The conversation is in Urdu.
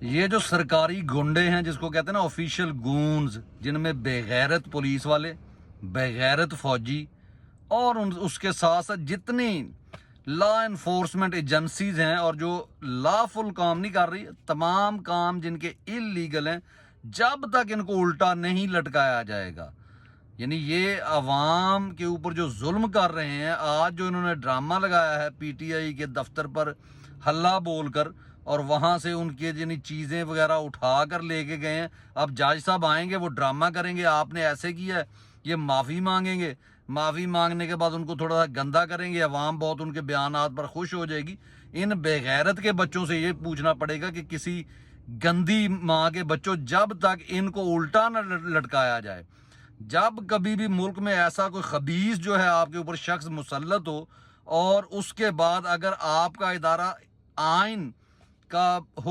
یہ جو سرکاری گنڈے ہیں جس کو کہتے ہیں نا آفیشیل گونز، جن میں بےغیرت پولیس والے، بےغیرت فوجی اور اس کے ساتھ ساتھ جتنی لا انفورسمنٹ ایجنسیز ہیں اور جو لا فل کام نہیں کر رہی، تمام کام جن کے اللیگل ہیں، جب تک ان کو الٹا نہیں لٹکایا جائے گا، یعنی یہ عوام کے اوپر جو ظلم کر رہے ہیں، آج جو انہوں نے ڈرامہ لگایا ہے پی ٹی آئی کے دفتر پر ہلہ بول کر، اور وہاں سے ان کے یعنی چیزیں وغیرہ اٹھا کر لے کے گئے ہیں، اب جج صاحب آئیں گے، وہ ڈرامہ کریں گے آپ نے ایسے کیا ہے، یہ معافی مانگیں گے، معافی مانگنے کے بعد ان کو تھوڑا سا گندا کریں گے، عوام بہت ان کے بیانات پر خوش ہو جائے گی۔ ان بے غیرت کے بچوں سے یہ پوچھنا پڑے گا کہ کسی گندی ماں کے بچوں، جب تک ان کو الٹا نہ لٹکایا جائے، جب کبھی بھی ملک میں ایسا کوئی خبیث جو ہے آپ کے اوپر شخص مسلط ہو، اور اس کے بعد اگر آپ کا ادارہ آئین کا